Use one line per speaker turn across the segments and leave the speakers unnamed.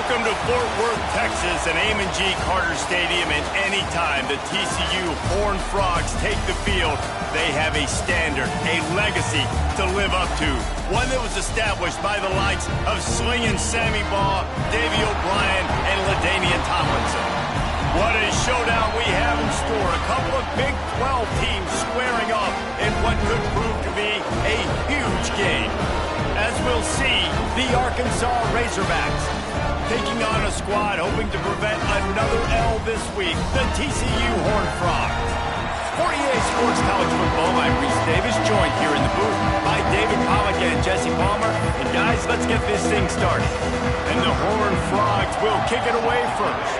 Welcome to Fort Worth, Texas, and Amon G. Carter Stadium, and anytime the TCU Horned Frogs take the field, they have a standard, a legacy to live up to. One that was established by the likes of Slingin' Sammy Baugh, Davey O'Brien, and LaDainian Tomlinson. What a showdown we have in store. A couple of Big 12 teams squaring off in what could prove to be a huge game. As we'll see, the Arkansas Razorbacks taking on a squad hoping to prevent another L this week, the TCU Horned Frogs. For EA Sports College Football, I'm Reese Davis, joined here in the booth by David Pollack and Jesse Palmer. And guys, let's get this thing started. And the Horned Frogs will kick it away first.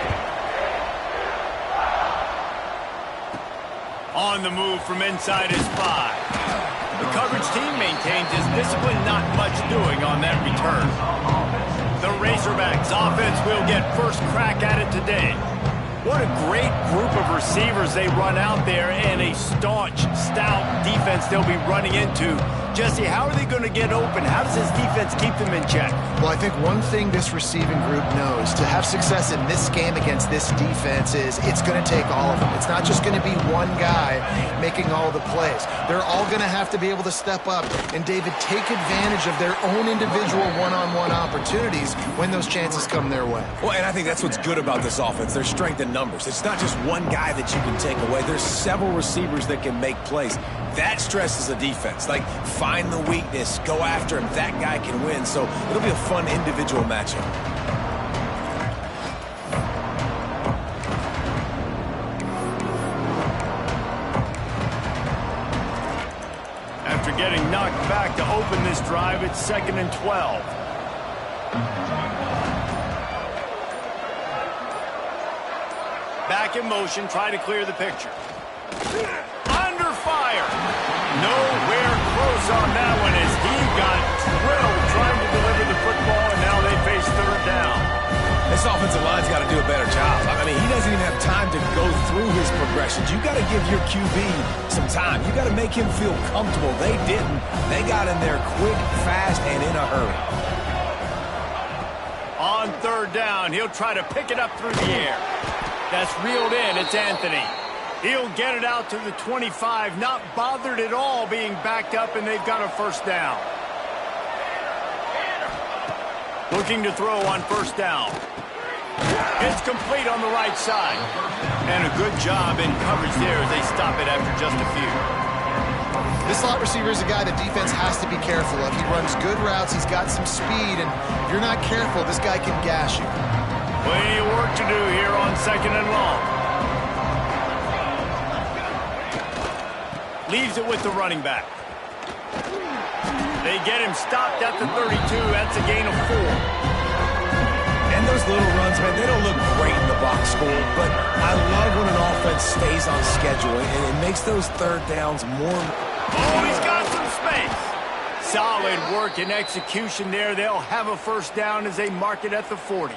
On the move from inside his 5. The coverage team maintains his discipline, not much doing on that return. The Razorbacks offense will get first crack at it today. What a great group of receivers they run out there, and a staunch, stout defense they'll be running into. Jesse, how are they going to get open? How does this defense keep them in check?
Well, I think one thing this receiving group knows to have success in this game against this defense is it's going to take all of them. It's not just going to be one guy making all the plays. They're all going to have to be able to step up and, David, take advantage of their own individual one-on-one opportunities when those chances come their way.
Well, and I think that's what's good about this offense. Their strength in numbers. It's not just one guy that you can take away. There's several receivers that can make plays. That stresses the defense. Like, find the weakness, go after him. That guy can win. So it'll be a fun individual matchup.
After getting knocked back to open this drive, it's 2nd and 12. Back in motion, try to clear the picture. Under fire. Nowhere close on that one as he got drilled trying to deliver the football, and now they face 3rd down.
This offensive line's got to do a better job. I mean, he doesn't even have time to go through his progressions. You got to give your QB some time. You got to make him feel comfortable. They didn't. They got in there quick, fast, and in a hurry.
On 3rd down, he'll try to pick it up through the air. That's reeled in. It's Anthony. He'll get it out to the 25, not bothered at all being backed up, and they've got a 1st down. Looking to throw on 1st down. It's complete on the right side. And a good job in coverage there as they stop it after just a few.
This slot receiver is a guy the defense has to be careful of. He runs good routes, he's got some speed, and if you're not careful, this guy can gash you.
Plenty of work to do here on 2nd and long. Leaves it with the running back. They get him stopped at the 32. That's a gain of 4.
And those little runs, man, they don't look great in the box score, but I love when an offense stays on schedule, and it makes those 3rd downs more.
Oh, he's got some space. Solid work and execution there. They'll have a 1st down as they mark it at the 40.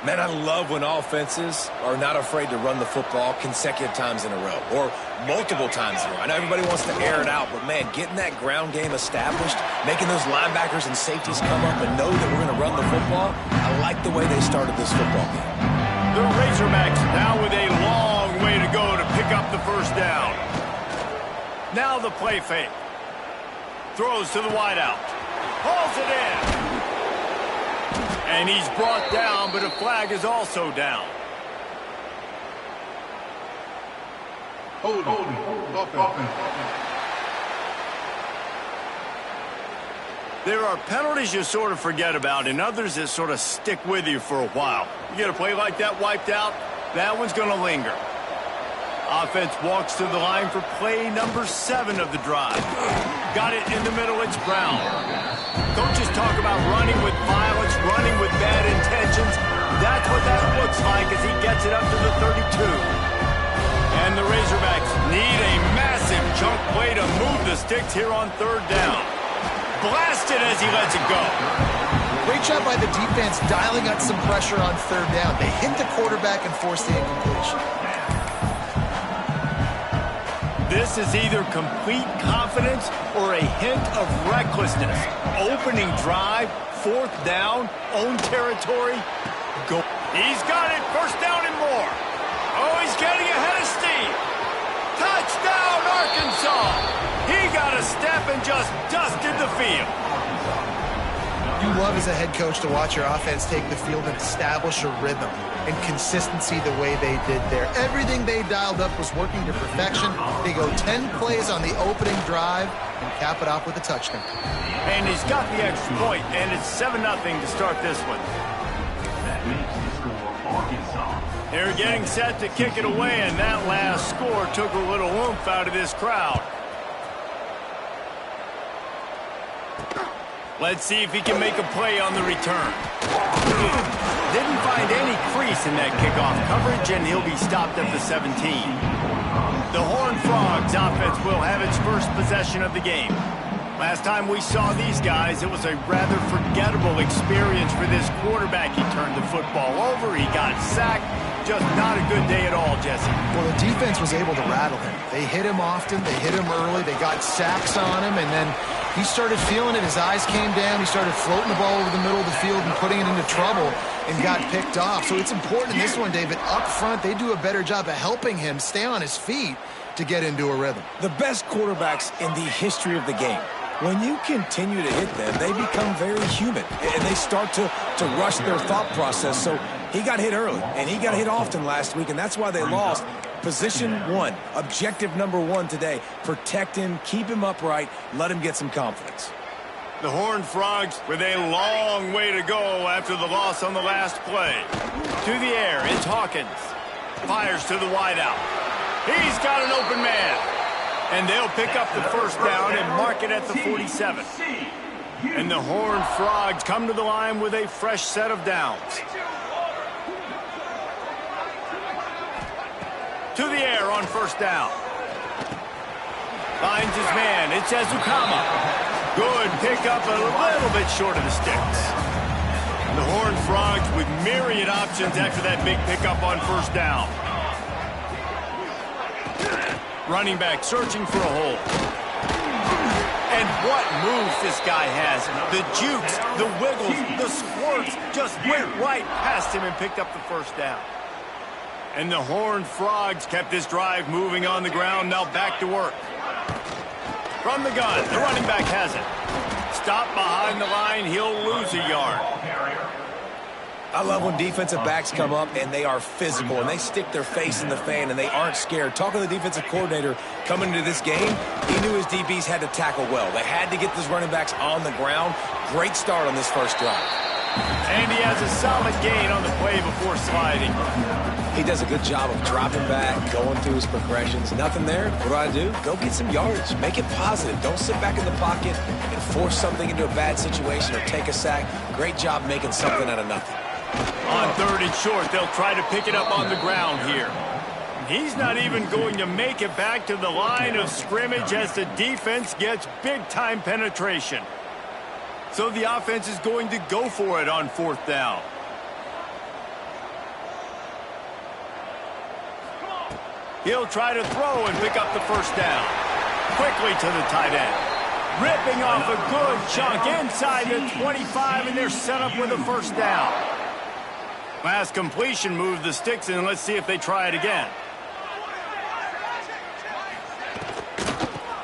Man, I love when offenses are not afraid to run the football consecutive times in a row or multiple times in a row. I know everybody wants to air it out, but, man, getting that ground game established, making those linebackers and safeties come up and know that we're going to run the football, I like the way they started this football game.
The Razorbacks now with a long way to go to pick up the 1st down. Now the play fake. Throws to the wideout. Hauls it in. And he's brought down, but a flag is also down.
Hold on.
There are penalties you sort of forget about and others that sort of stick with you for a while. You get a play like that wiped out, that one's going to linger. Offense walks to the line for play number 7 of the drive. Got it in the middle, it's Brown. Coaches talk about running with violence, running with bad intentions. That's what that looks like as he gets it up to the 32. And the Razorbacks need a massive chunk play to move the sticks here on 3rd down. Blasted as he lets it go.
Great job by the defense dialing up some pressure on 3rd down. They hit the quarterback and forced the incompletion.
This is either complete confidence or a hint of recklessness. Opening drive, 4th down, own territory. Go. He's got it, 1st down and more. Oh, he's getting ahead of steam. Touchdown, Arkansas. He got a step and just dusted the field.
You love as a head coach to watch your offense take the field and establish a rhythm and consistency the way they did there. Everything they dialed up was working to perfection. They go 10 plays on the opening drive and cap it off with a touchdown.
And he's got the extra point, and it's 7-0 to start this one. They're getting set to kick it away, and that last score took a little oomph out of this crowd. Let's see if he can make a play on the return. Didn't find any crease in that kickoff coverage, and he'll be stopped at the 17. The Horned Frogs offense will have its first possession of the game. Last time we saw these guys, it was a rather forgettable experience for this quarterback. He turned the football over, he got sacked. Just not a good day at all, Jesse.
Well, the defense was able to rattle him. They hit him often, they hit him early, they got sacks on him, and then he started feeling it. His eyes came down, he started floating the ball over the middle of the field and putting it into trouble and got picked off. So it's important in this one, David, up front, they do a better job of helping him stay on his feet to get into a rhythm.
The best quarterbacks in the history of the game, when you continue to hit them, they become very human, and they start to rush their thought process. So he got hit early, and he got hit often last week, and that's why they lost. Position 1, objective number 1 today. Protect him, keep him upright, let him get some confidence.
The Horned Frogs with a long way to go after the loss on the last play. To the air, it's Hawkins. Fires to the wideout. He's got an open man. And they'll pick up the 1st down and mark it at the 47. And the Horned Frogs come to the line with a fresh set of downs. To the air on 1st down. Finds his man. It's Ezukama. Good pickup, a little bit short of the sticks. The Horned Frogs with myriad options after that big pickup on 1st down. Running back searching for a hole. And what moves this guy has. The jukes, the wiggles, the squirts just went right past him and picked up the 1st down. And the Horned Frogs kept this drive moving on the ground, now back to work. From the gun, the running back has it. Stop behind the line, he'll lose a yard.
I love when defensive backs come up and they are physical and they stick their face in the fan and they aren't scared. Talking to the defensive coordinator coming into this game, he knew his DBs had to tackle well. They had to get those running backs on the ground. Great start on this 1st drive.
And he has a solid gain on the play before sliding.
He does a good job of dropping back, going through his progressions. Nothing there. What do? Go get some yards. Make it positive. Don't sit back in the pocket and force something into a bad situation or take a sack. Great job making something out of nothing.
On 3rd and short, they'll try to pick it up on the ground here. He's not even going to make it back to the line of scrimmage as the defense gets big-time penetration. So the offense is going to go for it on 4th down. He'll try to throw and pick up the 1st down. Quickly to the tight end. Ripping off a good chunk inside the 25, and they're set up with a 1st down. Last completion moved the sticks, and let's see if they try it again.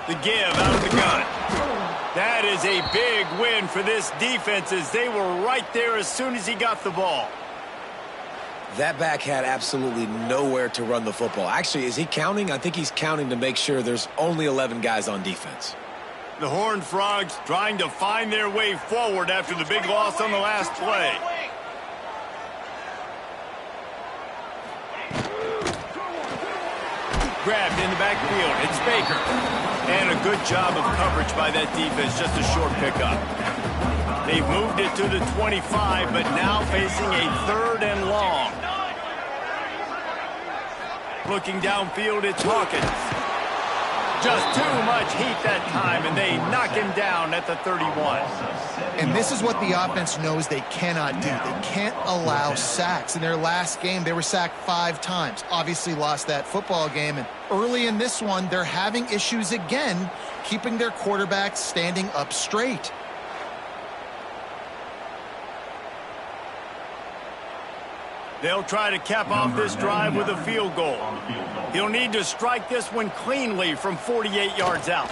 The give out of the gun. That is a big win for this defense as they were right there as soon as he got the ball.
That back had absolutely nowhere to run the football. Actually, is he counting? I think he's counting to make sure there's only 11 guys on defense.
The Horned Frogs trying to find their way forward after the big loss on the last play. Grabbed in the backfield. It's Baker. And a good job of coverage by that defense. Just a short pickup. They've moved it to the 25, but now facing a 3rd and long. Looking downfield, it's Hawkins. Just too much heat that time, and they knock him down at the 31.
And this is what the offense knows they cannot do. They can't allow sacks. In their last game, they were sacked 5 times. Obviously lost that football game. And early in this one, they're having issues again keeping their quarterback standing up straight.
They'll try to cap off this drive with a field goal. He'll need to strike this one cleanly from 48 yards out.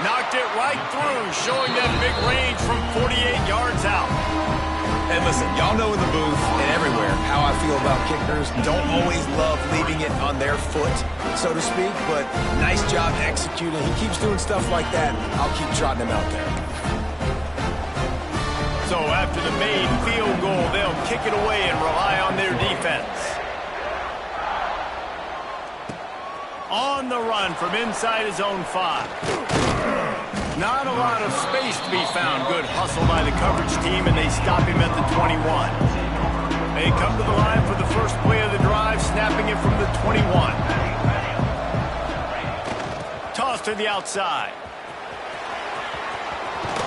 Knocked it right through, showing that big range from 48 yards out.
And listen, y'all know in the booth and everywhere how I feel about kickers. Don't always love leaving it on their foot, so to speak, but nice job executing. He keeps doing stuff like that. I'll keep trotting him out there.
So after the made field goal, they'll kick it away and rely on their defense. On the run from inside his own 5. Not a lot of space to be found. Good hustle by the coverage team, and they stop him at the 21. They come to the line for the first play of the drive, snapping it from the 21. Toss to the outside.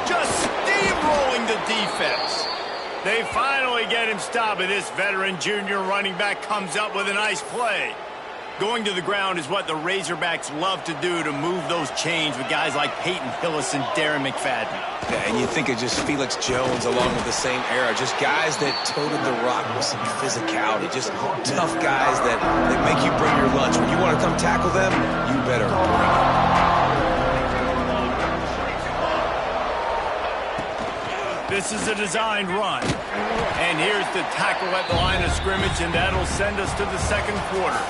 Just steamrolling the defense. They finally get him stopped, and this veteran junior running back comes up with a nice play. Going to the ground is what the Razorbacks love to do, to move those chains with guys like Peyton Hillis and Darren McFadden.
Yeah, and you think of just Felix Jones along with the same era. Just guys that toted the rock with some physicality. Just tough guys that make you bring your lunch. When you want to come tackle them, you better bring it.
This is a designed run. And here's the tackle at the line of scrimmage, and that'll send us to the second quarter.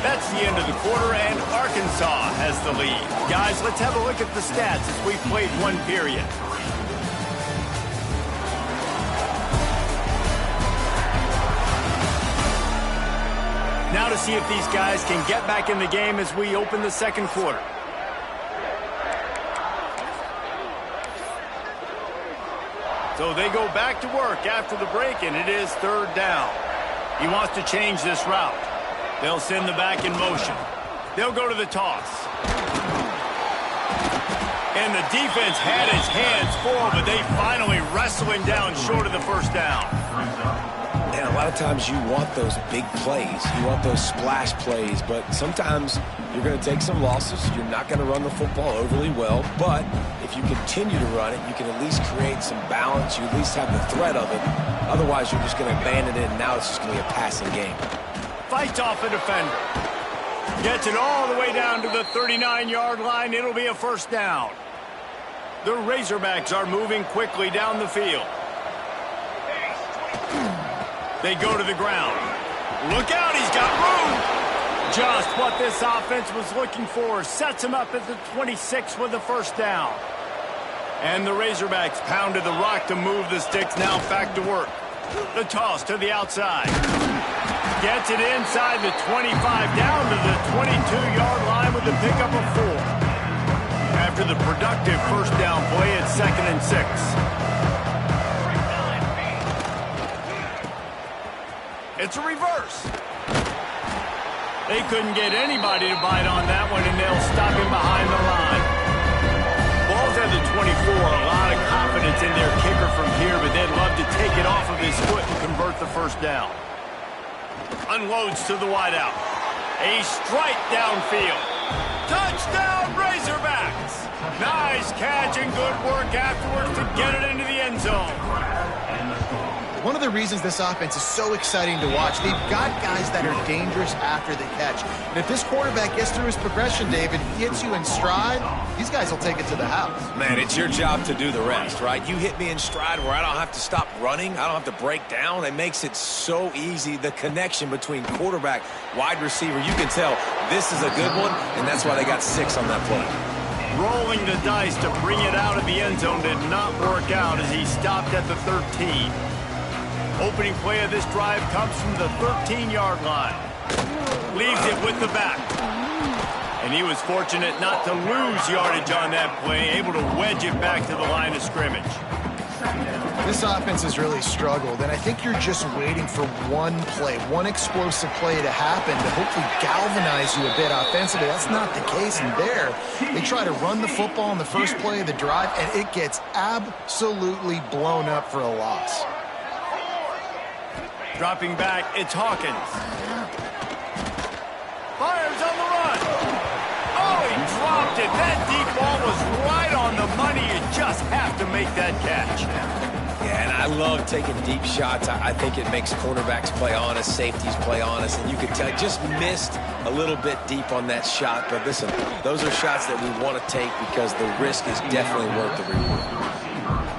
That's the end of the quarter, and Arkansas has the lead. Guys, let's have a look at the stats as we've played one period. Now to see if these guys can get back in the game as we open the second quarter. So they go back to work after the break, and it is third down. He wants to change this route. They'll send the back in motion. They'll go to the toss. And the defense had his hands full, but they finally wrestle him down short of the first down.
And a lot of times you want those big plays. You want those splash plays, but sometimes you're going to take some losses. You're not going to run the football overly well, but if you continue to run it, you can at least create some balance. You at least have the threat of it. Otherwise, you're just going to abandon it, and now it's just going to be a passing game.
Fights off a defender. Gets it all the way down to the 39-yard line. It'll be a first down. The Razorbacks are moving quickly down the field. They go to the ground. Look out, he's got room. Just what this offense was looking for. Sets him up at the 26 with the first down. And the Razorbacks pounded the rock to move the sticks. Now back to work. The toss to the outside. Gets it inside the 25, down to the 22-yard line with the pickup of 4. After the productive first down play, it's 2nd and 6. It's a reverse. They couldn't get anybody to bite on that one, and they'll stop him behind the line. Ball's at the 24. A lot of confidence in their kicker from here, but they'd love to take it off of his foot and convert the first down. Unloads to the wideout. A strike downfield. Touchdown, Razorbacks! Nice catch and good work afterwards to get it into the end zone.
One of the reasons this offense is so exciting to watch, they've got guys that are dangerous after the catch. And if this quarterback gets through his progression, David, he hits you in stride, these guys will take it to the house.
Man, it's your job to do the rest, right? You hit me in stride where I don't have to stop running. I don't have to break down. It makes it so easy. The connection between quarterback, wide receiver, you can tell this is a good one, and that's why they got 6 on that play.
Rolling the dice to bring it out of the end zone did not work out as he stopped at the 13. Opening play of this drive comes from the 13-yard line. Leaves it with the back. And he was fortunate not to lose yardage on that play, able to wedge it back to the line of scrimmage.
This offense has really struggled, and I think you're just waiting for one play, one explosive play to happen to hopefully galvanize you a bit offensively. That's not the case in there. They try to run the football in the first play of the drive, and it gets absolutely blown up for a loss.
Dropping back, it's Hawkins. Fires on the run. Oh, he dropped it. That deep ball was right on the money. You just have to make that catch.
Yeah, and I love taking deep shots. I think it makes cornerbacks play honest, safeties play honest, and you could tell just missed a little bit deep on that shot. But listen, those are shots that we want to take because the risk is definitely worth the reward.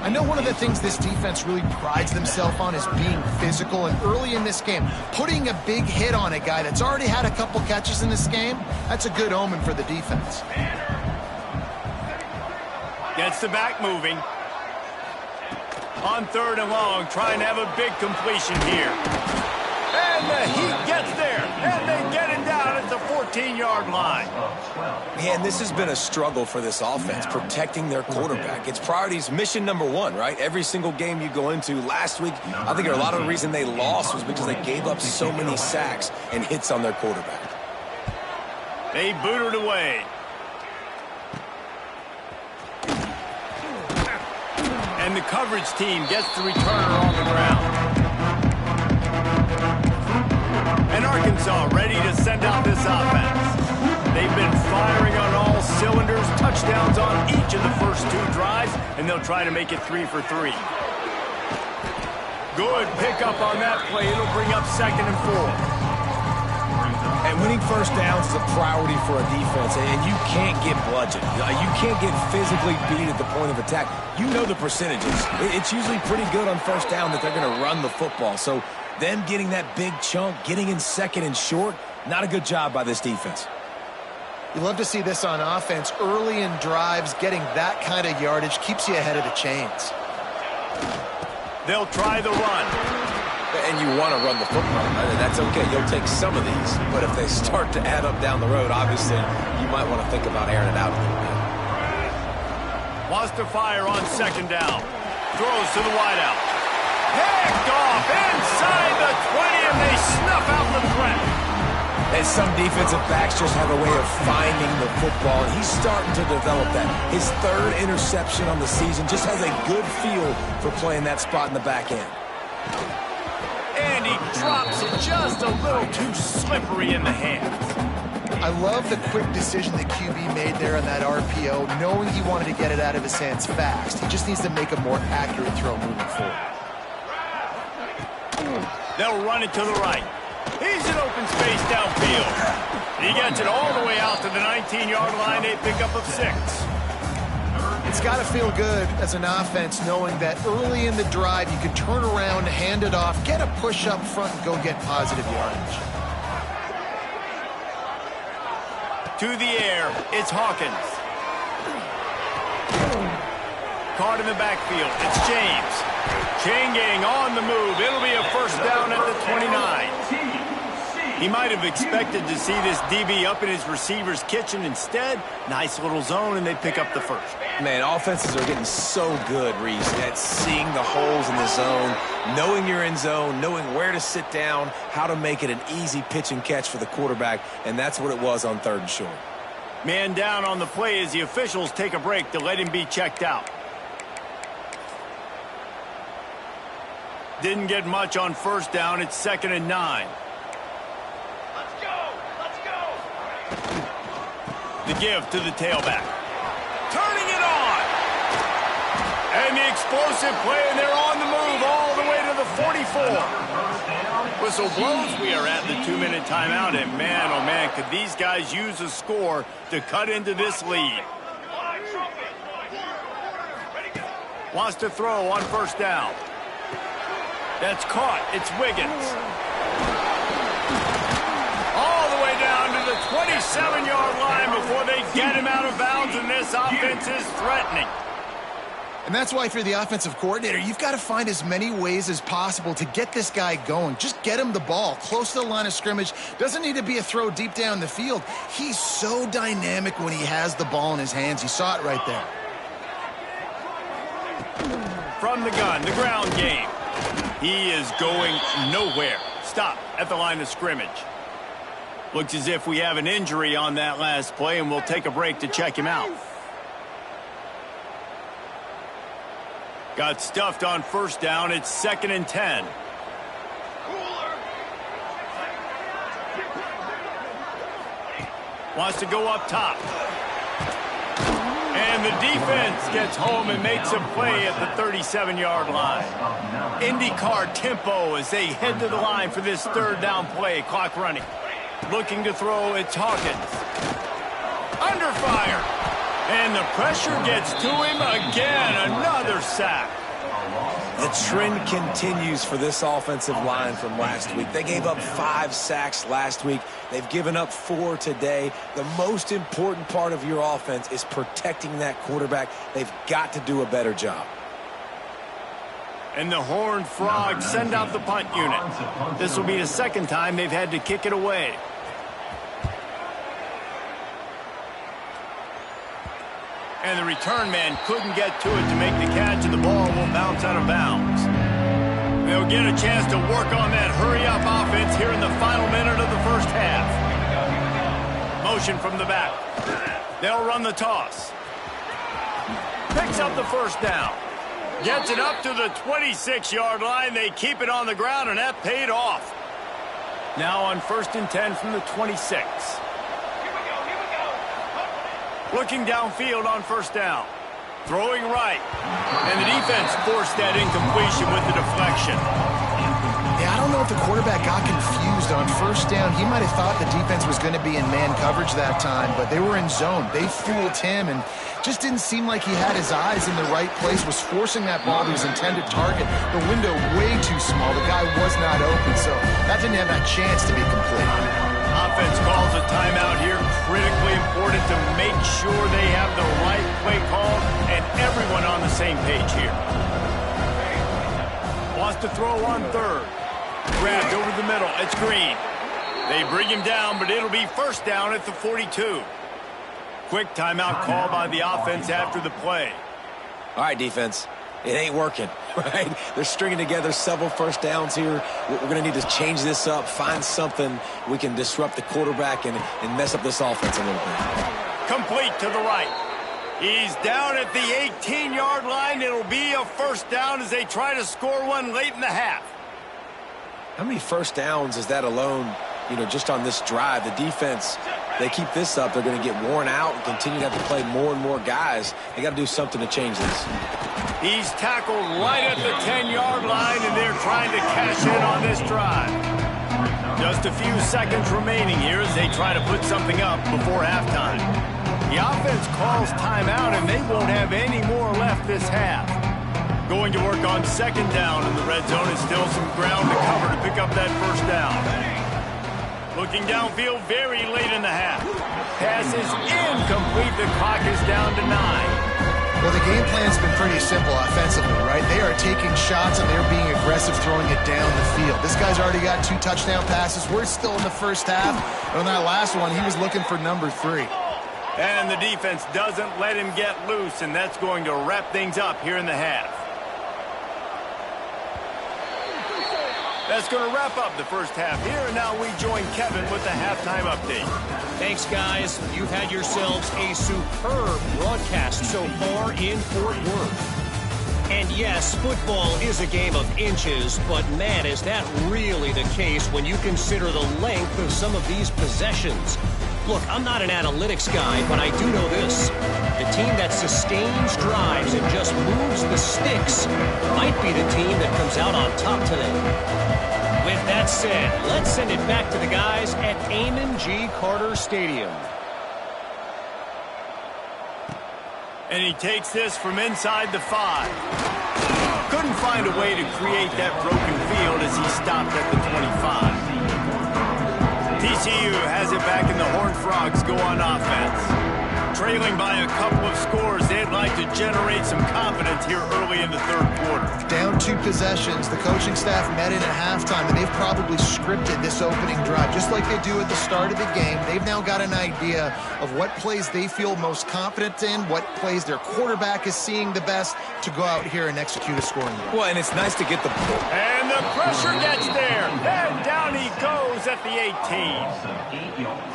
I know one of the things this defense really prides themselves on is being physical, and early in this game, putting a big hit on a guy that's already had a couple catches in this game, that's a good omen for the defense.
Gets the back moving. On 3rd and long, trying to have a big completion here. And the Heat gets there, and they get it down at the 14-yard line.
Man, this has been a struggle for this offense, protecting their quarterback. It's priorities, mission number one, right? Every single game you go into. Last week, I think a lot of the reason they lost was because they gave up so many sacks and hits on their quarterback.
They boot it away. And the coverage team gets the returner on the ground. And Arkansas ready to send out this offense. They've been firing on all cylinders, touchdowns on each of the first 2 drives, and they'll try to make it 3 for 3. Good pickup on that play. It'll bring up 2nd and 4.
And winning first downs is a priority for a defense, and you can't get bludgeoned. You can't get physically beat at the point of attack. You know the percentages. It's usually pretty good on first down that they're going to run the football. So them getting that big chunk, getting in 2nd and short, not a good job by this defense.
You love to see this on offense. Early in drives, getting that kind of yardage keeps you ahead of the chains.
They'll try the run.
And you want to run the football. That's okay. You'll take some of these. But if they start to add up down the road, obviously, you might want to think about airing it out a little bit.
Wants to fire on 2nd down. Throws to the wideout. Picked off inside the 20, and they snuff out the threat.
And some defensive backs just have a way of finding the football. He's starting to develop that. His 3rd interception on the season just has a good feel for playing that spot in the back end.
And he drops it just a little too slippery in the hands.
I love the quick decision the QB made there on that RPO, knowing he wanted to get it out of his hands fast. He just needs to make a more accurate throw moving forward.
They'll run it to the right. He's in open space downfield. He gets it all the way out to the 19-yard line. They pick up of 6.
It's got to feel good as an offense knowing that early in the drive you can turn around, hand it off, get a push up front, and go get positive yardage.
To the air, it's Hawkins. Caught in the backfield, it's James. Chain gang on the move. It'll be a first down at the 29. He might have expected to see this DB up in his receiver's kitchen. Instead, nice little zone, and they pick up the first.
Man, offenses are getting so good, Reese, at seeing the holes in the zone, knowing you're in zone, knowing where to sit down, how to make it an easy pitch and catch for the quarterback, and that's what it was on 3rd and short.
Man down on the play as the officials take a break to let him be checked out. Didn't get much on 1st down. It's 2nd and 9. The give to the tailback. Turning it on. And the explosive play, and they're on the move all the way to the 44. Whistle blows. We are at the 2-minute timeout, and man, oh man, could these guys use a score to cut into this lead. Wants to throw on 1st down. That's caught. It's Wiggins. All the way down to the 27-yard line before they get him out of bounds, and this offense is threatening.
And that's why, if you're the offensive coordinator, you've got to find as many ways as possible to get this guy going. Just get him the ball close to the line of scrimmage. Doesn't need to be a throw deep down the field. He's so dynamic when he has the ball in his hands. You saw it right there.
from the gun, the ground game. He is going nowhere. Stop at the line of scrimmage. Looks as if we have an injury on that last play, and we'll take a break to check him out. Got stuffed on first down. It's 2nd and 10. Wants to go up top. And the defense gets home and makes a play at the 37-yard line. IndyCar tempo as they head to the line for this 3rd down play. Clock running. Looking to throw, it's Hawkins. Under fire. And the pressure gets to him again. Another sack.
The trend continues for this offensive line from last week. They gave up 5 sacks last week. They've given up 4 today. The most important part of your offense is protecting that quarterback. They've got to do a better job.
And the Horned Frogs send out the punt unit. This will be the 2nd time they've had to kick it away. And the return man couldn't get to it to make the catch, and the ball will bounce out of bounds. They'll get a chance to work on that hurry-up offense here in the final minute of the first half. Motion from the back. They'll run the toss. Picks up the first down. Gets it up to the 26-yard line. They keep it on the ground, and that paid off. Now on 1st and 10 from the 26. Looking downfield on first down. Throwing right. And the defense forced that incompletion with the deflection.
Yeah, I don't know if the quarterback got confused on first down. He might have thought the defense was going to be in man coverage that time, but they were in zone. They fooled him and just didn't seem like he had his eyes in the right place, was forcing that ball to his intended target. The window way too small. The guy was not open, so that didn't have that chance to be complete.
Offense calls a timeout here. Critically important to make sure they have the right play call and everyone on the same page here. Wants to throw on 3rd. Grabbed over the middle. It's Green. They bring him down, but it'll be first down at the 42. Quick timeout call by the offense after the play.
All right, defense. It ain't working, right? They're stringing together several first downs here. We're going to need to change this up, find something we can disrupt the quarterback and mess up this offense a little bit.
Complete to the right. He's down at the 18-yard line. It'll be a first down as they try to score one late in the half.
How many first downs is that alone, just on this drive? The defense, they keep this up, they're going to get worn out and continue to have to play more and more guys. They got to do something to change this.
He's tackled right at the 10-yard line, and they're trying to cash in on this drive. Just a few seconds remaining here as they try to put something up before halftime. The offense calls timeout, and they won't have any more left this half. Going to work on 2nd down in the red zone, and still some ground to cover to pick up that first down. Looking downfield very late in the half. Pass is incomplete. The clock is down to 9.
Well, the game plan's been pretty simple offensively, right? They are taking shots and they're being aggressive throwing it down the field. This guy's already got 2 touchdown passes. We're still in the first half. And on that last one, he was looking for number 3.
And the defense doesn't let him get loose, and that's going to wrap things up here in the half. That's going to wrap up the first half here, and now we join Kevin with the halftime update.
Thanks, guys. You've had yourselves a superb broadcast so far in Fort Worth. And yes, football is a game of inches, but man, is that really the case when you consider the length of some of these possessions. Look, I'm not an analytics guy, but I do know this. The team that sustains drives and just moves the sticks might be the team that comes out on top today. With that said, let's send it back to the guys at Amon G. Carter Stadium.
And he takes this from inside the 5. Couldn't find a way to create that broken field as he stopped at the 25. TCU has it back, and the Horned Frogs go on offense. Trailing by a couple of scores, they'd like to generate some confidence here early in the third quarter.
Down 2 possessions, the coaching staff met in at halftime, and they've probably scripted this opening drive. Just like they do at the start of the game, they've now got an idea of what plays they feel most confident in, what plays their quarterback is seeing the best to go out here and execute a scoring drive.
Well, and it's nice to get the...
And the pressure gets there. And down he goes at the 18.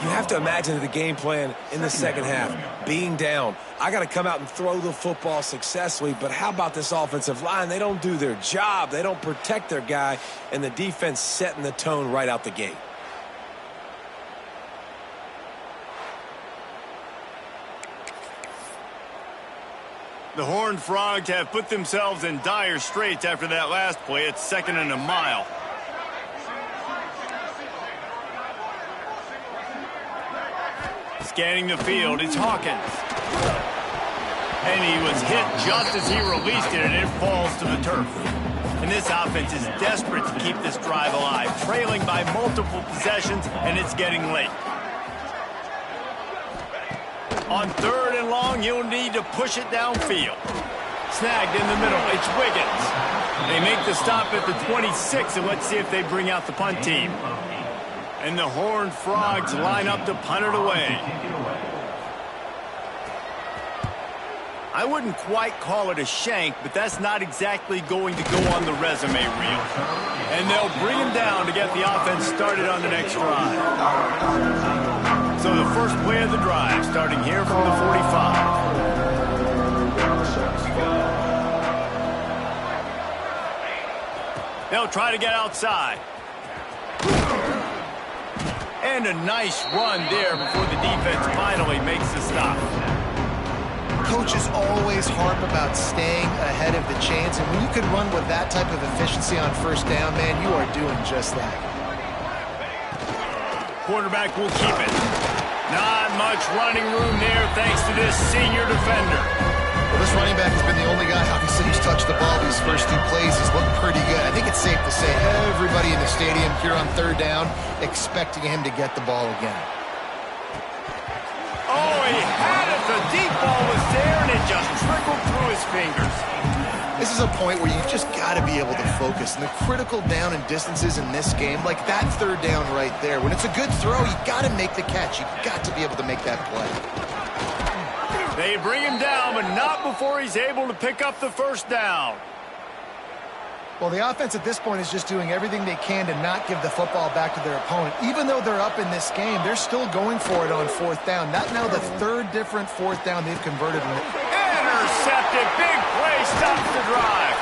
You have to imagine the game plan in the second half. Being down, I got to come out and throw the football successfully, but how about this offensive line? They don't do their job. They don't protect their guy, and the defense setting the tone right out the gate.
The Horned Frogs have put themselves in dire straits after that last play. It's 2nd and a mile. Scanning the field, it's Hawkins. And he was hit just as he released it, and it falls to the turf. And this offense is desperate to keep this drive alive, trailing by multiple possessions, and it's getting late. On 3rd and long, you'll need to push it downfield. Snagged in the middle, it's Wiggins. They make the stop at the 26, and let's see if they bring out the punt team. And the Horned Frogs line up to punt it away. I wouldn't quite call it a shank, but that's not exactly going to go on the resume reel. And they'll bring him down to get the offense started on the next drive. So the first play of the drive, starting here from the 45. They'll try to get outside. And a nice run there before the defense finally makes the stop.
Coaches always harp about staying ahead of the chains, and when you can run with that type of efficiency on 1st down, man, you are doing just that.
Quarterback will keep it. Not much running room there thanks to this senior defender.
Well, this running back has been the only guy, obviously, who's touched the ball these first 2 plays. He's looked pretty good. I think it's safe to say everybody in the stadium here on 3rd down expecting him to get the ball again.
Oh, he had it. The deep ball was there, and it just trickled through his fingers.
This is a point where you've just got to be able to focus. And the critical down and distances in this game, like that 3rd down right there, when it's a good throw, you got to make the catch. You've got to be able to make that play.
They bring him down, but not before he's able to pick up the 1st down.
Well, the offense at this point is just doing everything they can to not give the football back to their opponent. Even though they're up in this game, they're still going for it on 4th down. That's now the 3rd different 4th down they've converted.
Intercepted. Big play stops the drive.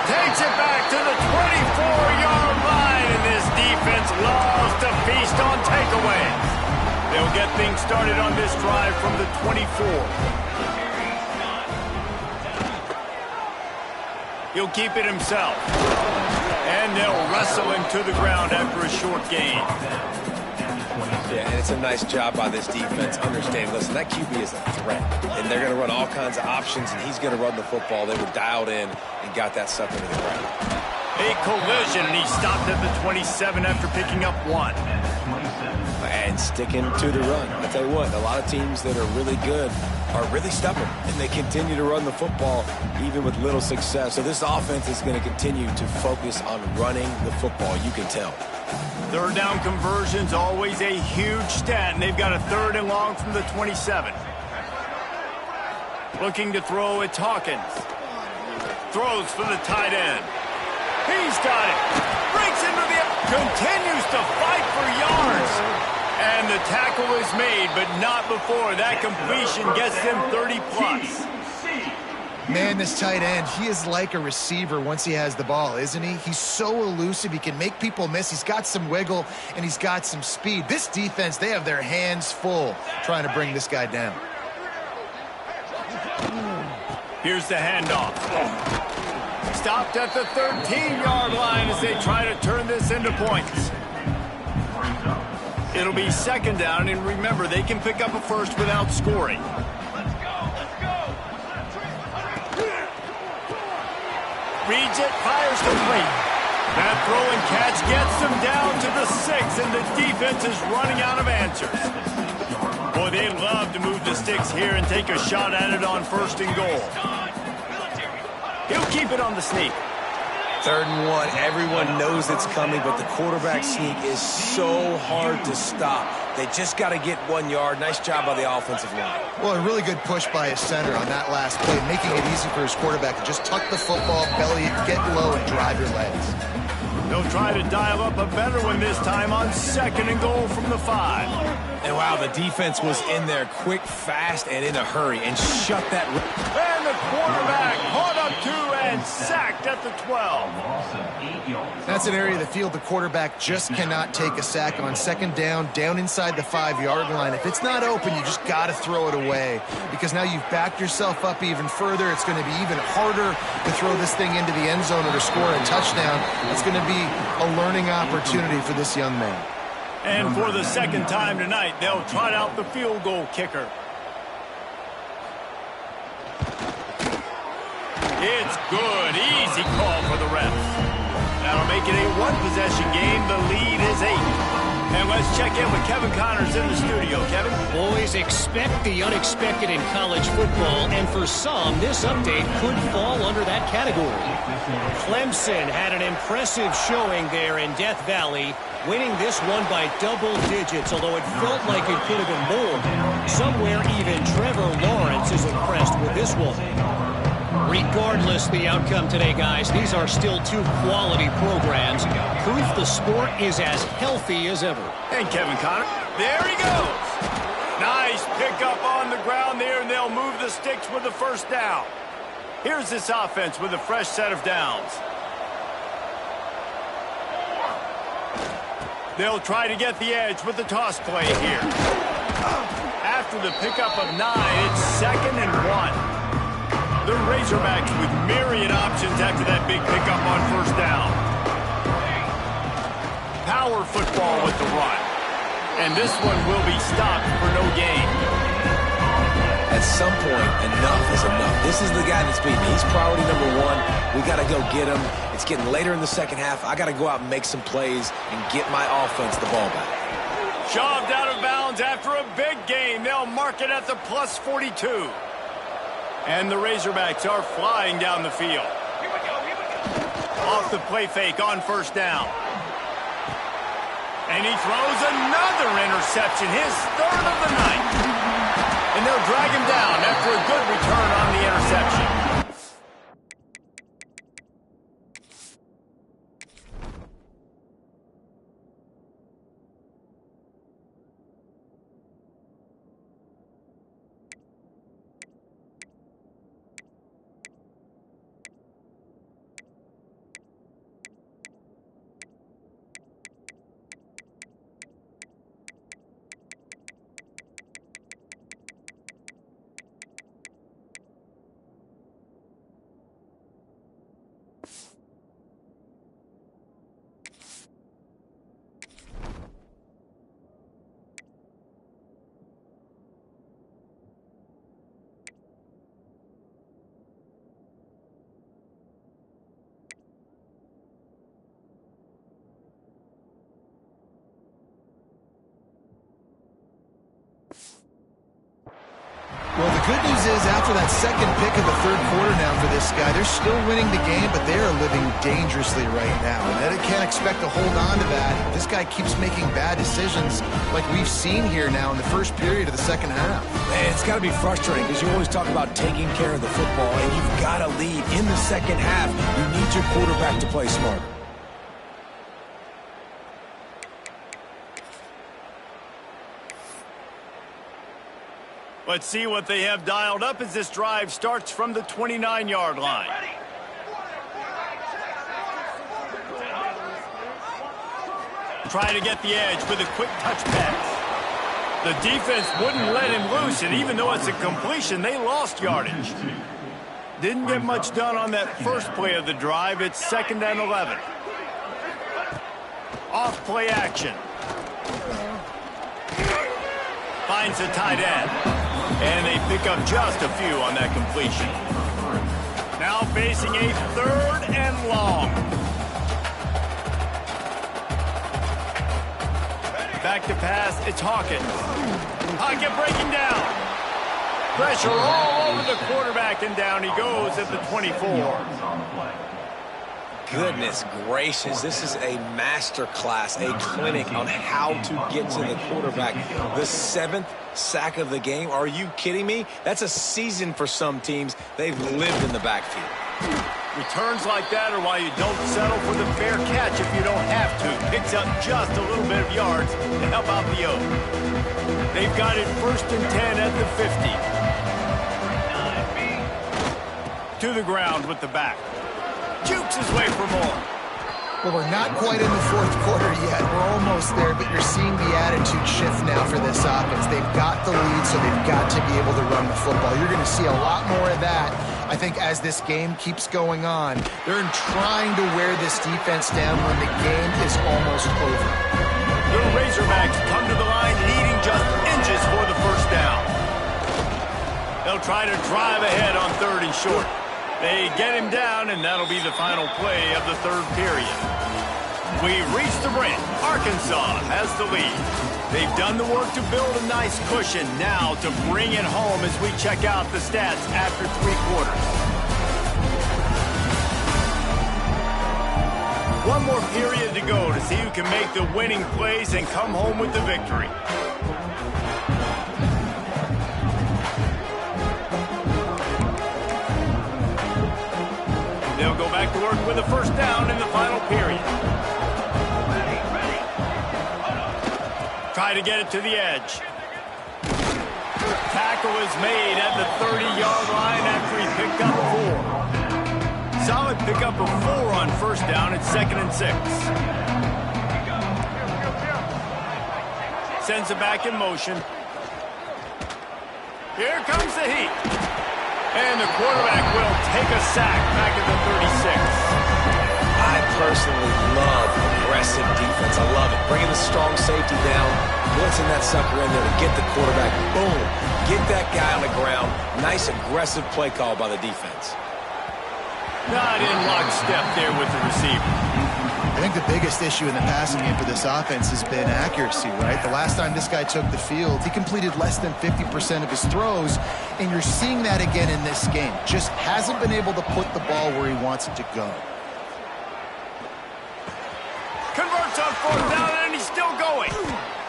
Takes it back to the 24-yard line, and this defense loves to feast on takeaways. They'll get things started on this drive from the 24. He'll keep it himself. And they'll wrestle him to the ground after a short gain.
Yeah, and it's a nice job by this defense. Understand, listen, that QB is a threat. And they're going to run all kinds of options, and he's going to run the football. They were dialed in and got that sucker to the ground.
A collision, and he stopped at the 27 after picking up 1.
And sticking to the run. I tell you what, a lot of teams that are really good are really stubborn, and they continue to run the football even with little success. So this offense is going to continue to focus on running the football, you can tell.
3rd down conversion's always a huge stat, and they've got a 3rd and long from the 27. Looking to throw, it's Hawkins. Throws for the tight end. He's got it. Breaks into the... Continues to fight for yards. And the tackle is made, but not before that completion gets them 30-plus.
Man, this tight end, he is like a receiver once he has the ball, isn't he? He's so elusive. He can make people miss. He's got some wiggle, and he's got some speed. This defense, they have their hands full trying to bring this guy down.
Here's the handoff. Stopped at the 13-yard line as they try to turn this into points. It'll be 2nd down, and remember, they can pick up a 1st without scoring. Reads it, fires complete. That throw and catch gets them down to the 6, and the defense is running out of answers. Boy, they love to move the sticks here and take a shot at it on 1st and goal. He'll keep it on the sneak.
3rd and 1. Everyone knows it's coming, but the quarterback sneak is so hard to stop. They just got to get 1 yard. Nice job by the offensive line.
Well, a really good push by his center on that last play, making it easy for his quarterback to just tuck the football, belly it, get low, and drive your legs.
They'll try to dial up a better one this time on 2nd and goal from the 5.
And wow, the defense was in there quick, fast, and in a hurry, and shut that.
And the quarterback caught up to and sacked at the 12.
That's an area of the field the quarterback just cannot take a sack on. 2nd down, down inside the 5-yard line. If it's not open, you just got to throw it away, because now you've backed yourself up even further. It's going to be even harder to throw this thing into the end zone or to score a touchdown. It's going to be a learning opportunity for this young man.
And for the 2nd time tonight, they'll trot out the field goal kicker. It's good. Easy call for the refs. That'll make it a 1-possession game. The lead is 8. And let's check in with Kevin Connors in the studio. Kevin?
Boys, expect the unexpected in college football, and for some, this update could fall under that category. Clemson had an impressive showing there in Death Valley, winning this one by double digits, although it felt like it could have been more. Somewhere even Trevor Lawrence is impressed with this one. Regardless the outcome today, guys, these are still 2 quality programs. Proof the sport is as healthy as ever.
And Kevin Connor, there he goes. Nice pickup on the ground there, and they'll move the sticks with the 1st down. Here's this offense with a fresh set of downs. They'll try to get the edge with the toss play here. After the pickup of 9, it's 2nd and 1. The Razorbacks with myriad options after that big pickup on 1st down. Power football with the run. And this one will be stopped for no gain.
At some point, enough is enough. This is the guy that's beating me. He's priority number 1. We got to go get him. It's getting later in the 2nd half. I got to go out and make some plays and get my offense the ball back.
Shoved out of bounds after a big gain. They'll mark it at the plus 42. And the Razorbacks are flying down the field. Off the play fake on 1st down. And he throws another interception, his 3rd of the night. And they'll drag him down after a good return on the interception.
Well, the good news is after that 2nd pick of the 3rd quarter now for this guy, they're still winning the game, but they are living dangerously right now. And they can't expect to hold on to that. This guy keeps making bad decisions like we've seen here now in the 1st period of the 2nd half.
Man, it's got to be frustrating because you always talk about taking care of the football, and you've got to lead in the 2nd half. You need your quarterback to play smart.
Let's see what they have dialed up as this drive starts from the 29-yard line. Try to get the edge with a quick touch pass. The defense wouldn't let him loose, and even though it's a completion, they lost yardage. Didn't get much done on that first play of the drive. It's 2nd and 11. Off play action. Finds the tight end. And they pick up just a few on that completion. Now facing a 3rd and long. Back to pass. It's Hawkins. Pocket breaking down. Pressure all over the quarterback, and down he goes at the 24.
Goodness gracious, this is a master class, a clinic on how to get to the quarterback. The 7th sack of the game. Are you kidding me? That's a season for some teams. They've lived in the backfield.
Returns like that are why you don't settle for the fair catch if you don't have to. Picks up just a little bit of yards to help out the O. They've got it 1st and 10 at the 50. To the ground with the back. Jukes his way for more.
Well, we're not quite in the 4th quarter yet. We're almost there, but you're seeing the attitude shift now for this offense. They've got the lead, so they've got to be able to run the football. You're going to see a lot more of that, I think, as this game keeps going on. They're trying to wear this defense down when the game is almost over.
The Razorbacks come to the line needing just inches for the first down. They'll try to drive ahead on 3rd and short. They get him down, and that'll be the final play of the 3rd period. We've reached the brink. Arkansas has the lead. They've done the work to build a nice cushion. Now to bring it home as we check out the stats after 3 quarters. One more period to go to see who can make the winning plays and come home with the victory. They'll go back to work with a first down in the final period. Try to get it to the edge. Tackle is made at the 30-yard line after he picked up 4. Solid pickup of 4 on first down. It's 2nd and 6. Sends it back in motion. Here comes the heat. And the quarterback will take a sack back at the 36.
I personally love aggressive defense. I love it. Bringing the strong safety down, blitzing that sucker in there to get the quarterback. Boom. Get that guy on the ground. Nice aggressive play call by the defense.
Not in lockstep there with the receiver.
I think the biggest issue in the passing game for this offense has been accuracy, right? The last time this guy took the field, he completed less than 50% of his throws, and you're seeing that again in this game. Just hasn't been able to put the ball where he wants it to go.
Converts on 4th down, and he's still going.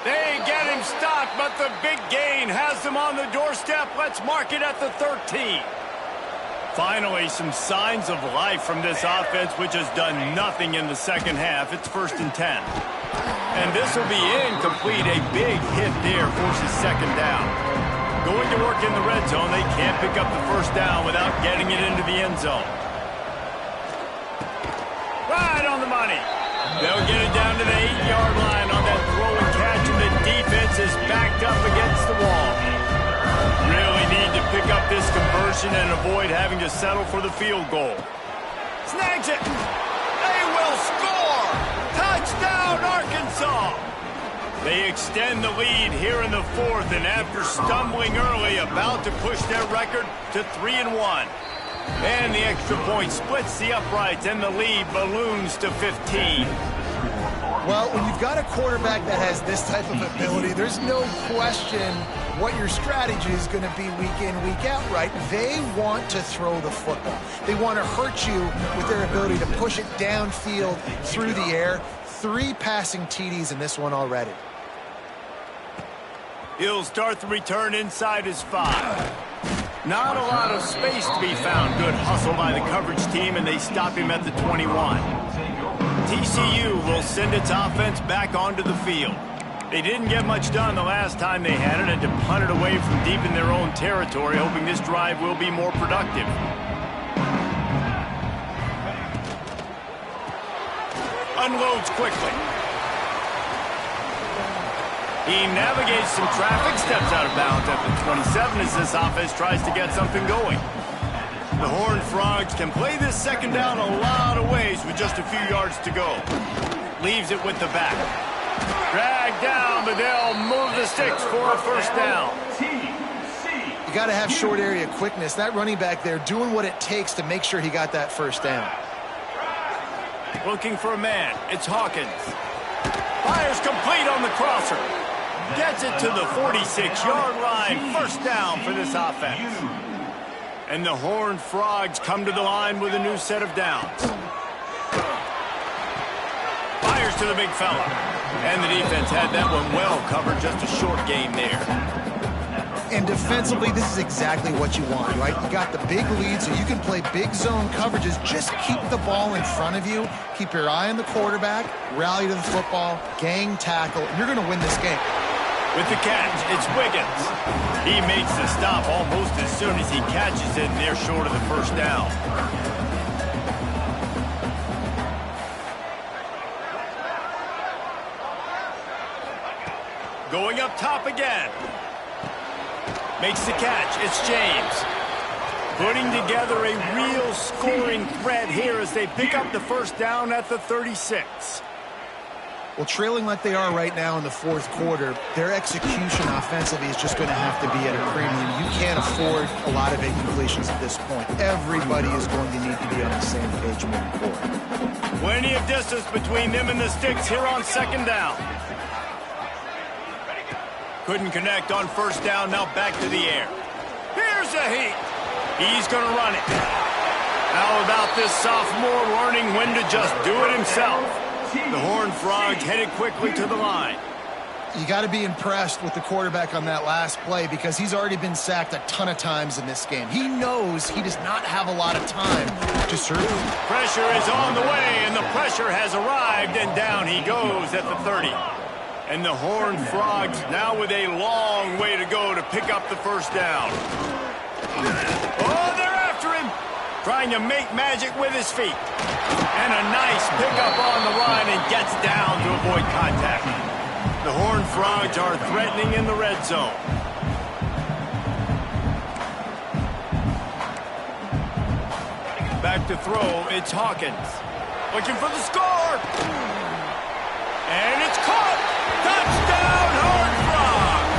They get him stopped, but the big gain has him on the doorstep. Let's mark it at the 13. Finally, some signs of life from this offense, which has done nothing in the second half. It's 1st and 10. And this will be incomplete. A big hit there forces 2nd down. Going to work in the red zone. They can't pick up the first down without getting it into the end zone. Right on the money. They'll get it down to the 8-yard line on that throw and catch, and the defense is backed up against the wall. Really need to pick up this conversion and avoid having to settle for the field goal. Snags it. They will score. Touchdown, Arkansas. They extend the lead here in the 4th, and after stumbling early, about to push their record to 3-1. And the extra point splits the uprights, and the lead balloons to 15.
Well, when you've got a quarterback that has this type of ability, there's no question what your strategy is going to be week in, week out, right? They want to throw the football. They want to hurt you with their ability to push it downfield through the air. 3 passing TDs in this one already.
He'll start the return inside his 5. Not a lot of space to be found. Good hustle by the coverage team, and they stop him at the 21. TCU will send its offense back onto the field. They didn't get much done the last time they had it, and to punt it away from deep in their own territory, hoping this drive will be more productive. Unloads quickly. He navigates some traffic, steps out of bounds at the 27 as this offense tries to get something going. The Horned Frogs can play this 2nd down a lot of ways with just a few yards to go. Leaves it with the back. Dragged down, but they'll move the sticks for a first down.
You got to have short area quickness. That running back there doing what it takes to make sure he got that first down.
Looking for a man. It's Hawkins. Fires complete on the crosser. Gets it to the 46-yard line. First down for this offense. And the Horned Frogs come to the line with a new set of downs. Fires to the big fella. And the defense had that one well covered. Just a short gain there.
And defensively, this is exactly what you want, right? You got the big lead, so you can play big zone coverages. Just keep the ball in front of you. Keep your eye on the quarterback. Rally to the football. Gang tackle. And you're going to win this game.
With the catch, it's Wiggins. He makes the stop almost as soon as he catches it, and they're short of the first down. Going up top again. Makes the catch. It's James. Putting together a real scoring threat here as they pick up the first down at the 36.
Well, trailing like they are right now in the fourth quarter, their execution offensively is just going to have to be at a premium. You can't afford a lot of incompletions at this point. Everybody is going to need to be on the same page moving forward.
Plenty of distance between them and the sticks here on second down. Couldn't connect on first down, now back to the air. Here's a heat. He's going to run it. How about this sophomore learning when to just do it himself? The Horned Frogs headed quickly to the line.
You got to be impressed with the quarterback on that last play because he's already been sacked a ton of times in this game. He knows he does not have a lot of time to serve.
Pressure is on the way, and the pressure has arrived, and down he goes at the 30. And the Horned Frogs now with a long way to go to pick up the first down. Oh, they're after him. Trying to make magic with his feet. And a nice pickup on the line and gets down to avoid contact. The Horned Frogs are threatening in the red zone. Back to throw, it's Hawkins. Looking for the score. And it's caught. Touchdown, Horned Frogs.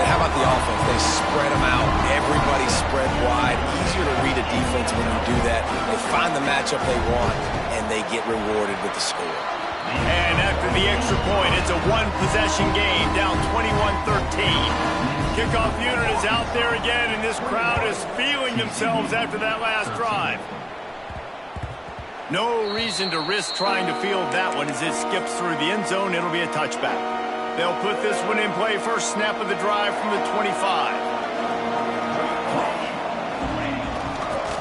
How about the offense? They spread them out. Everybody spread wide. Easier to read a defense when you do that. They find the matchup they want, and they get rewarded with the score.
And after the extra point, it's a one-possession game, down 21-13. Kickoff unit is out there again, and this crowd is feeling themselves after that last drive. No reason to risk trying to field that one as it skips through the end zone. It'll be a touchback. They'll put this one in play first snap of the drive from the 25.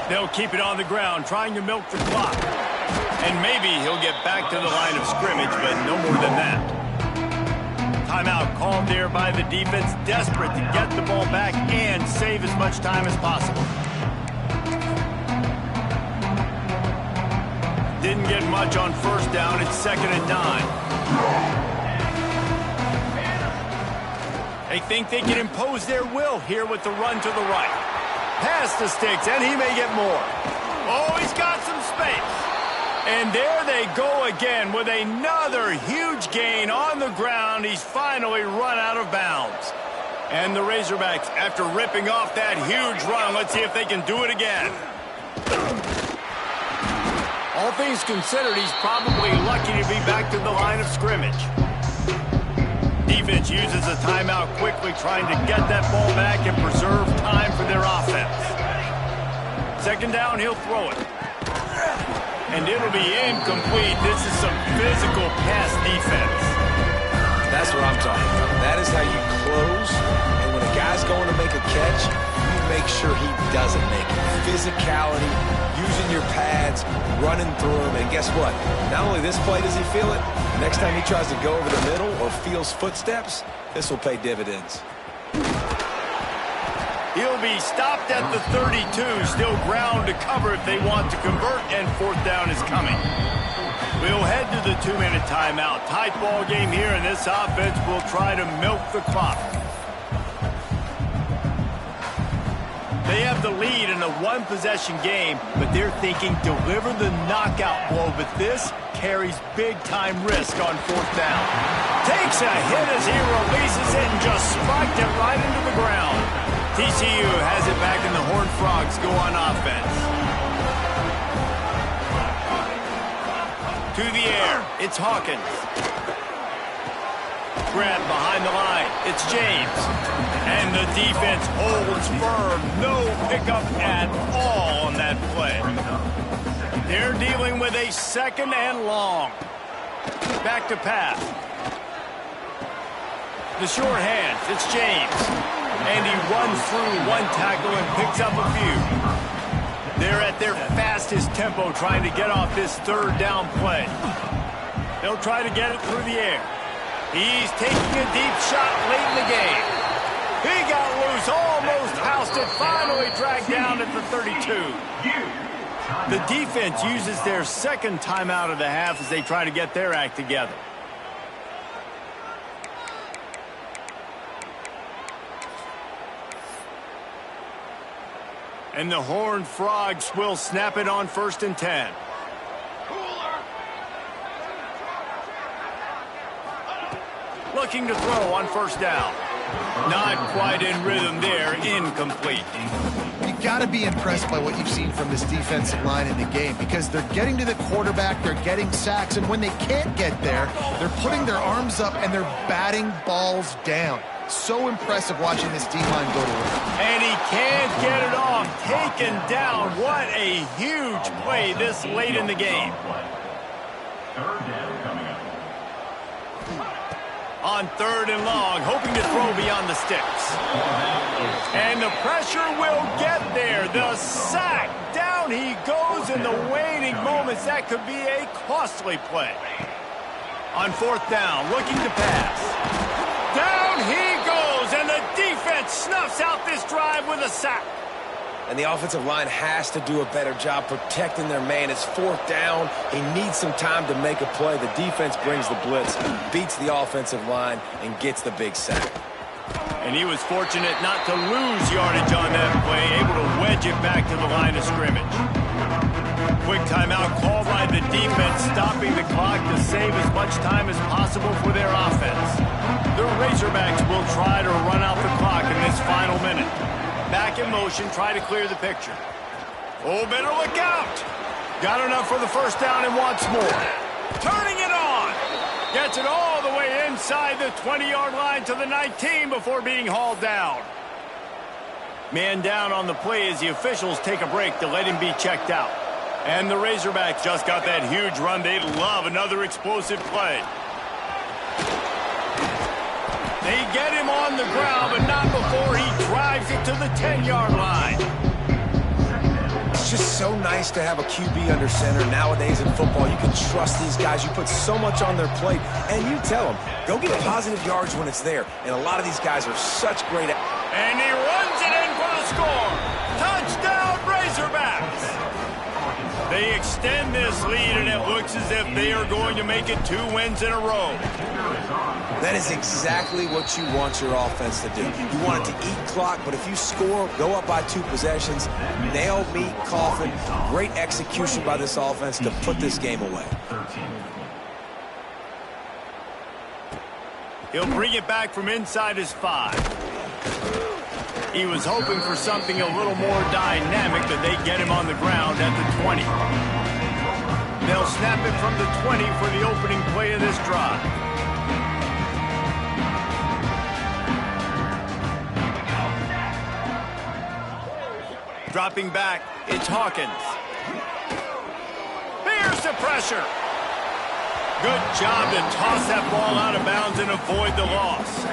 They'll keep it on the ground, trying to milk the clock. And maybe he'll get back to the line of scrimmage, but no more than that. Timeout called there by the defense, desperate to get the ball back and save as much time as possible. Didn't get much on first down. It's 2nd and 9. They think they can impose their will here with the run to the right. Past the sticks, and he may get more. Oh, he's got some space. And there they go again with another huge gain on the ground. He's finally run out of bounds. And the Razorbacks, after ripping off that huge run, let's see if they can do it again. All things considered, he's probably lucky to be back to the line of scrimmage. Defense uses a timeout quickly, trying to get that ball back and preserve time for their offense. 2nd down, he'll throw it. And it'll be incomplete. This is some physical pass defense.
That's what I'm talking about. That is how you close. And when a guy's going to make a catch, you make sure he doesn't make it. Physicality, using your pads, running through him. And guess what? Not only this play does he feel it, next time he tries to go over the middle or feels footsteps, this will pay dividends.
He'll be stopped at the 32. Still ground to cover if they want to convert, and 4th down is coming. We'll head to the 2-minute timeout. Tight ball game here, and this offense will try to milk the clock. They have the lead in a one-possession game, but they're thinking deliver the knockout blow, but this carries big-time risk on 4th down. Takes a hit as he releases it and just spiked it right into the ground. TCU has it back, and the Horned Frogs go on offense. To the air, it's Hawkins. Grab behind the line, it's James. And the defense holds firm. No pickup at all on that play. They're dealing with a second and long. Back to pass. The short hands, it's James. And he runs through one tackle and picks up a few. They're at their fastest tempo trying to get off this third down play. They'll try to get it through the air. He's taking a deep shot late in the game. He got loose, almost housed it, finally dragged down at the 32. The defense uses their second timeout of the half as they try to get their act together. And the Horned Frogs will snap it on 1st and 10. Looking to throw on 1st down. Not quite in rhythm there, incomplete.
You got to be impressed by what you've seen from this defensive line in the game, because they're getting to the quarterback, they're getting sacks, and when they can't get there, they're putting their arms up and they're batting balls down. So impressive watching this D-line go to work.
And he can't get it off. Taken down. What a huge play this late in the game. On 3rd and long, hoping to throw beyond the sticks. And the pressure will get there. The sack. Down he goes in the waning moments. That could be a costly play. On 4th down, looking to pass. Down he goes, and the defense snuffs out this drive with a sack.
And the offensive line has to do a better job protecting their man. It's 4th down. He needs some time to make a play. The defense brings the blitz, beats the offensive line, and gets the big sack.
And he was fortunate not to lose yardage on that play, able to wedge it back to the line of scrimmage. Quick timeout called by the defense, stopping the clock to save as much time as possible for their offense. The Razorbacks will try to run out the clock in this final minute. Back in motion, try to clear the picture. Oh, better look out. Got enough for the 1st down and wants more. Turning it on. Gets it all the way inside the 20-yard line to the 19 before being hauled down. Man down on the play as the officials take a break to let him be checked out. And the Razorbacks just got that huge run. They'd love another explosive play. They get him on the ground, but not before he drives it to the 10-yard line.
It's just so nice to have a QB under center. Nowadays in football, you can trust these guys. You put so much on their plate, and you tell them, go get positive yards when it's there. And a lot of these guys are such great.
And he runs it in for the score. Touchdown, Razorbacks. They extend this lead, and it looks as if they are going to make it 2 wins in a row.
That is exactly what you want your offense to do. You want it to eat clock, but if you score, go up by 2 possessions, nail, meet, coffin. Great execution by this offense to put this game away.
He'll bring it back from inside his 5. He was hoping for something a little more dynamic, but they get him on the ground at the 20. They'll snap it from the 20 for the opening play of this drive. Dropping back, it's Hawkins. Here's the pressure. Good job to toss that ball out of bounds and avoid the loss.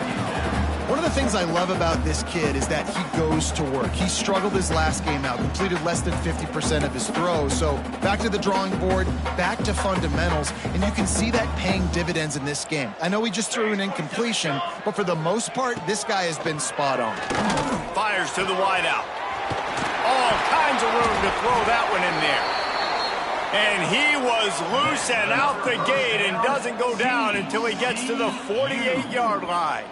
One of the things I love about this kid is that he goes to work. He struggled his last game out, completed less than 50% of his throws. So back to the drawing board, back to fundamentals, and you can see that paying dividends in this game. I know he just threw an incompletion, but for the most part, this guy has been spot on.
Fires to the wideout. All kinds of room to throw that one in there. And he was loose and out the gate and doesn't go down until he gets to the 48-yard line.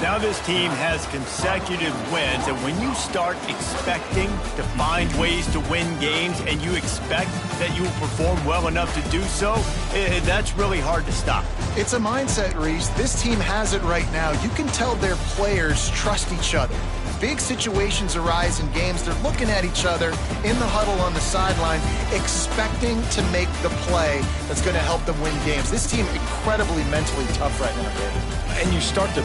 Now this team has consecutive wins, and when you start expecting to find ways to win games and you expect that you will perform well enough to do so, that's really hard to stop.
It's a mindset, Reese. This team has it right now. You can tell their players trust each other. big situations arise in games, they're looking at each other in the huddle on the sideline, expecting to make the play that's going to help them win games. This team incredibly mentally tough right now, David.
And you start to